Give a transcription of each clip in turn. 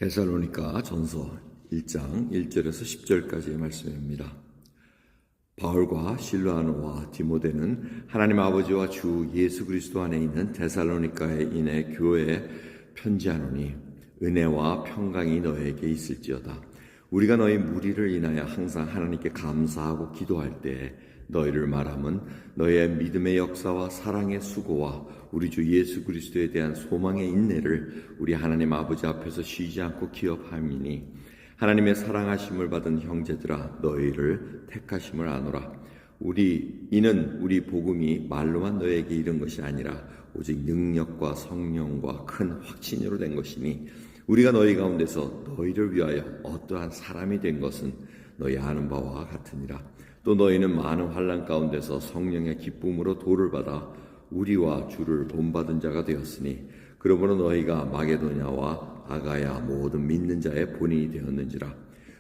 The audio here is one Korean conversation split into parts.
데살로니가 전서 1장 1절에서 10절까지의 말씀입니다. 바울과 실라노와 디모데는 하나님 아버지와 주 예수 그리스도 안에 있는 데살로니가에 인해 교회에 편지하노니 은혜와 평강이 너에게 있을지어다. 우리가 너희 무리를 인하여 항상 하나님께 감사하고 기도할 때에 너희를 말함은 너희의 믿음의 역사와 사랑의 수고와 우리 주 예수 그리스도에 대한 소망의 인내를 우리 하나님 아버지 앞에서 쉬지 않고 기업함이니 하나님의 사랑하심을 받은 형제들아 너희를 택하심을 아노라. 이는 우리 복음이 말로만 너희에게 이른 것이 아니라 오직 능력과 성령과 큰 확신으로 된 것이니 우리가 너희 가운데서 너희를 위하여 어떠한 사람이 된 것은 너희 아는 바와 같으니라. 또 너희는 많은 환난 가운데서 성령의 기쁨으로 도를 받아 우리와 주를 본받은 자가 되었으니 그러므로 너희가 마게도냐와 아가야 모든 믿는 자의 본인이 되었는지라.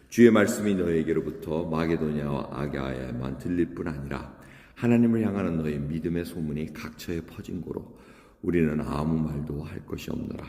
주의 말씀이 너희에게로부터 마게도냐와 아가야에만 들릴 뿐 아니라 하나님을 향하는 너희 믿음의 소문이 각처에 퍼진 고로 우리는 아무 말도 할 것이 없노라.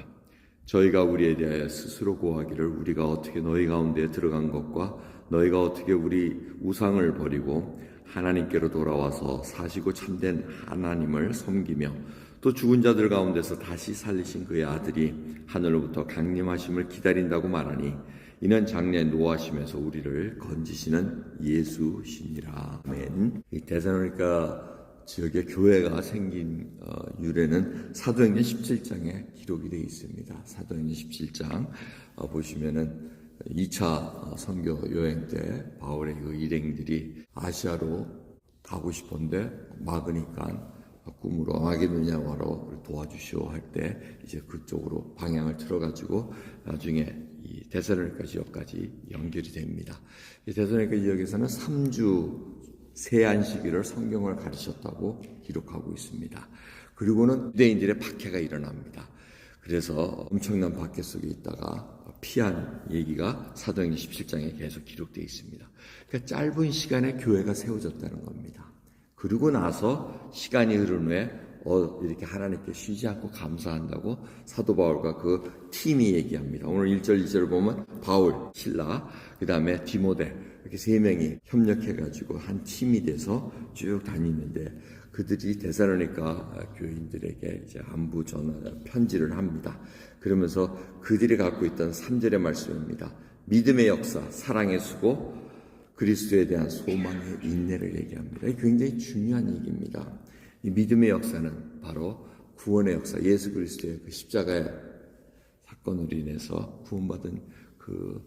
저희가 우리에 대하여 스스로 고하기를 우리가 어떻게 너희 가운데 들어간 것과 너희가 어떻게 우리 우상을 버리고 하나님께로 돌아와서 사시고 참된 하나님을 섬기며 또 죽은 자들 가운데서 다시 살리신 그의 아들이 하늘로부터 강림하심을 기다린다고 말하니 이는 장래 노하심에서 우리를 건지시는 예수시니라. 아멘. 이 데살로니가 지역에 교회가 생긴 유래는 사도행전 17장에 기록이 되어 있습니다. 사도행전 17장 보시면은 2차 선교 여행 때 바울의 그 일행들이 아시아로 가고 싶은데 막으니까 꿈으로 마게도냐로 도와주시오 할 때 이제 그쪽으로 방향을 틀어가지고 나중에 이 데살로니가 지역까지 연결이 됩니다. 이 데살로니가 지역에서는 3주 세안식일을 성경을 가르쳤다고 기록하고 있습니다. 그리고는 유대인들의 박해가 일어납니다. 그래서 엄청난 박해 속에 있다가 피한 얘기가 사도행전 17장에 계속 기록되어 있습니다. 그러니까 짧은 시간에 교회가 세워졌다는 겁니다. 그리고 나서 시간이 흐른 후에 이렇게 하나님께 쉬지 않고 감사한다고 사도 바울과 그 팀이 얘기합니다. 오늘 1절 2절을 보면 바울, 실라, 그 다음에 디모데 이렇게 세 명이 협력해가지고 한 팀이 돼서 쭉 다니는데 그들이 데살로니가 교인들에게 이제 안부 전화 편지를 합니다. 그러면서 그들이 갖고 있던 3절의 말씀입니다. 믿음의 역사, 사랑의 수고, 그리스도에 대한 소망의 인내를 얘기합니다. 이게 굉장히 중요한 얘기입니다. 이 믿음의 역사는 바로 구원의 역사, 예수 그리스도의 그 십자가의 사건으로 인해서 구원받은 그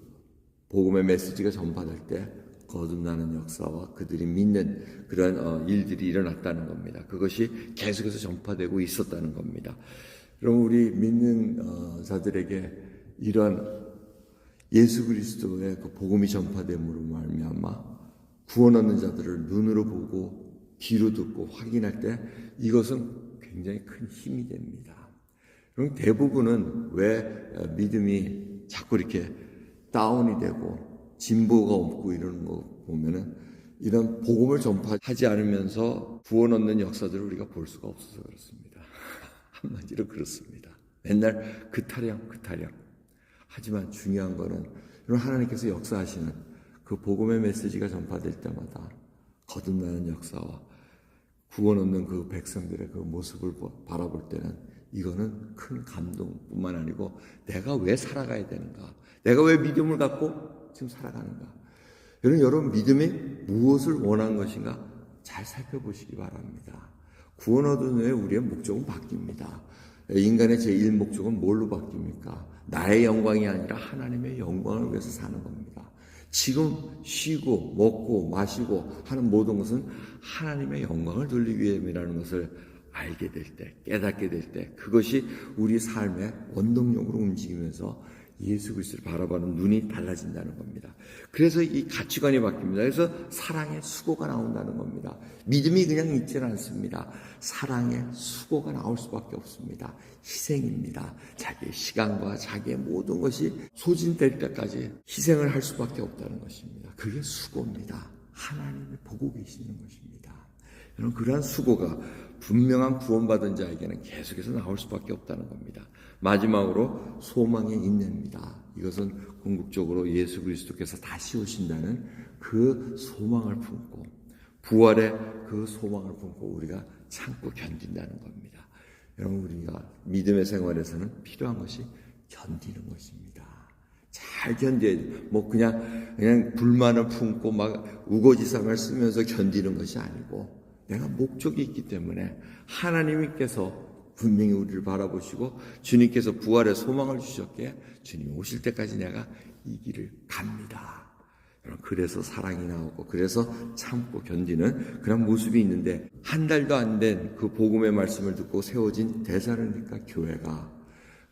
복음의 메시지가 전파될 때 거듭나는 역사와 그들이 믿는 그런 일들이 일어났다는 겁니다. 그것이 계속해서 전파되고 있었다는 겁니다. 그럼 우리 믿는 자들에게 이런 예수 그리스도의 그 복음이 전파됨으로 말미암아 구원 얻는 자들을 눈으로 보고 귀로 듣고 확인할 때 이것은 굉장히 큰 힘이 됩니다. 그럼 대부분은 왜 믿음이 자꾸 이렇게 다운이 되고 진보가 없고 이러는 거 보면은 이런 복음을 전파하지 않으면서 구원 얻는 역사들을 우리가 볼 수가 없어서 그렇습니다. 한마디로 그렇습니다. 맨날 그 타령. 하지만 중요한 거는 하나님께서 역사하시는 그 복음의 메시지가 전파될 때마다 거듭나는 역사와 구원 얻는 그 백성들의 그 모습을 바라볼 때는 이거는 큰 감동뿐만 아니고 내가 왜 살아가야 되는가? 내가 왜 믿음을 갖고 지금 살아가는가? 여러분 믿음이 무엇을 원하는 것인가? 잘 살펴보시기 바랍니다. 구원 얻은 후에 우리의 목적은 바뀝니다. 인간의 제1목적은 뭘로 바뀝니까? 나의 영광이 아니라 하나님의 영광을 위해서 사는 겁니다. 지금 쉬고 먹고 마시고 하는 모든 것은 하나님의 영광을 돌리기 위함이라는 것을 알게 될 때, 깨닫게 될 때 그것이 우리 삶의 원동력으로 움직이면서 예수 그리스도를 바라보는 눈이 달라진다는 겁니다. 그래서 이 가치관이 바뀝니다. 그래서 사랑의 수고가 나온다는 겁니다. 믿음이 그냥 있지는 않습니다. 사랑의 수고가 나올 수밖에 없습니다. 희생입니다. 자기의 시간과 자기의 모든 것이 소진될 때까지 희생을 할 수밖에 없다는 것입니다. 그게 수고입니다. 하나님이 보고 계시는 것입니다. 여러분 그러한 수고가 분명한 구원받은 자에게는 계속해서 나올 수밖에 없다는 겁니다. 마지막으로 소망의 인내입니다. 이것은 궁극적으로 예수 그리스도께서 다시 오신다는 그 소망을 품고 부활의 그 소망을 품고 우리가 참고 견딘다는 겁니다. 여러분, 우리가 믿음의 생활에서는 필요한 것이 견디는 것입니다. 잘 견뎌야 돼. 그냥 불만을 품고 막 우거지상을 쓰면서 견디는 것이 아니고 내가 목적이 있기 때문에 하나님께서 분명히 우리를 바라보시고 주님께서 부활의 소망을 주셨기에 주님이 오실 때까지 내가 이 길을 갑니다. 그래서 사랑이 나오고 그래서 참고 견디는 그런 모습이 있는데, 한 달도 안 된 그 복음의 말씀을 듣고 세워진 데살로니가 교회가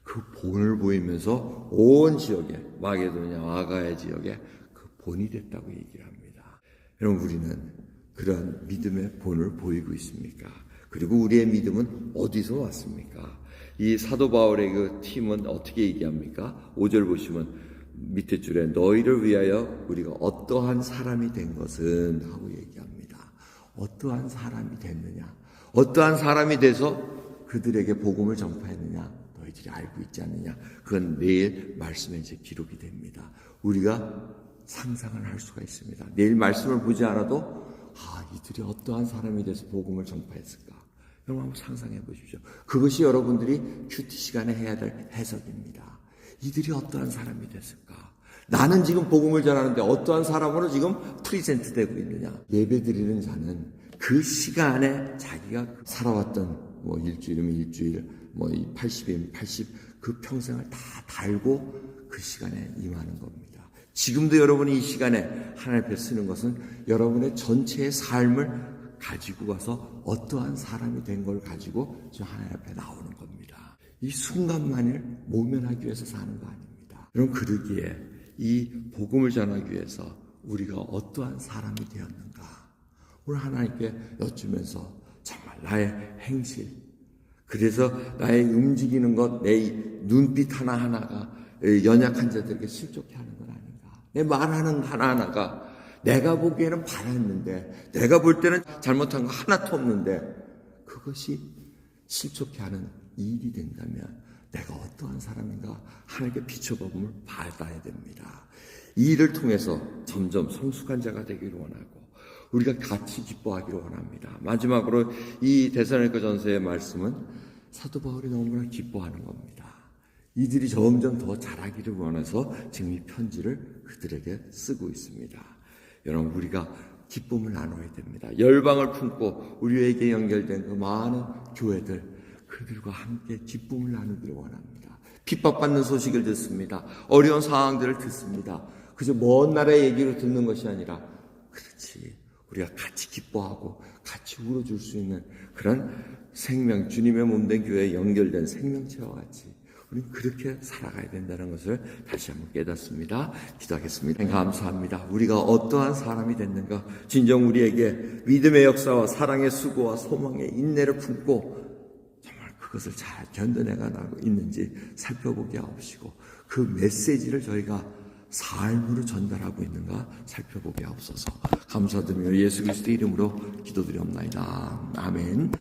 그 본을 보이면서 온 지역에, 마게도냐 아가야 지역에 그 본이 됐다고 얘기를 합니다. 여러분, 우리는 그러한 믿음의 본을 보이고 있습니까? 그리고 우리의 믿음은 어디서 왔습니까? 이 사도 바울의 그 팀은 어떻게 얘기합니까? 5절 보시면 밑에 줄에 너희를 위하여 우리가 어떠한 사람이 된 것은 하고 얘기합니다. 어떠한 사람이 됐느냐? 어떠한 사람이 돼서 그들에게 복음을 전파했느냐? 너희들이 알고 있지 않느냐? 그건 내일 말씀에 이제 기록이 됩니다. 우리가 상상을 할 수가 있습니다. 내일 말씀을 보지 않아도 이들이 어떠한 사람이 돼서 복음을 전파했을까? 여러분 한번 상상해 보십시오. 그것이 여러분들이 큐티 시간에 해야 될 해석입니다. 이들이 어떠한 사람이 됐을까? 나는 지금 복음을 전하는데 어떠한 사람으로 지금 프리젠트 되고 있느냐? 예배 드리는 자는 그 시간에 자기가 살아왔던 일주일이면 일주일, 80이면 80, 그 평생을 다 달고 그 시간에 임하는 겁니다. 지금도 여러분이 이 시간에 하나님 앞에 쓰는 것은 여러분의 전체의 삶을 가지고 가서 어떠한 사람이 된 걸 가지고 저 하나님 앞에 나오는 겁니다. 이 순간만을 모면하기 위해서 사는 거 아닙니다. 여러분, 그러기에 이 복음을 전하기 위해서 우리가 어떠한 사람이 되었는가? 오늘 하나님께 여쭈면서 정말 나의 행실, 그래서 나의 움직이는 것, 내 눈빛 하나하나가 연약한 자들에게 실족해 하는 건 아닌가? 내 말하는 하나하나가 내가 보기에는 바랐는데, 내가 볼 때는 잘못한 거 하나도 없는데 그것이 실족해 하는 일이 된다면 내가 어떠한 사람인가 하나님께 비춰보음을 받아야 됩니다. 이 일을 통해서 점점 성숙한 자가 되기를 원하고 우리가 같이 기뻐하기를 원합니다. 마지막으로 이 데살로니가 전서의 말씀은 사도 바울이 너무나 기뻐하는 겁니다. 이들이 점점 더 자라기를 원해서 지금 이 편지를 그들에게 쓰고 있습니다. 여러분, 우리가 기쁨을 나눠야 됩니다. 열방을 품고 우리에게 연결된 그 많은 교회들, 그들과 함께 기쁨을 나누기를 원합니다. 핍박받는 소식을 듣습니다. 어려운 상황들을 듣습니다. 그저 먼 나라의 얘기로 듣는 것이 아니라, 그렇지, 우리가 같이 기뻐하고 같이 울어줄 수 있는 그런 생명, 주님의 몸된 교회에 연결된 생명체와 같이 우리는 그렇게 살아가야 된다는 것을 다시 한번 깨닫습니다. 기도하겠습니다. 감사합니다. 우리가 어떠한 사람이 됐는가? 진정 우리에게 믿음의 역사와 사랑의 수고와 소망의 인내를 품고 정말 그것을 잘 견뎌내가고 있는지 살펴보게 하옵시고, 그 메시지를 저희가 삶으로 전달하고 있는가 살펴보게 하옵소서. 감사드리며 예수 그리스도의 이름으로 기도드리옵나이다. 아멘.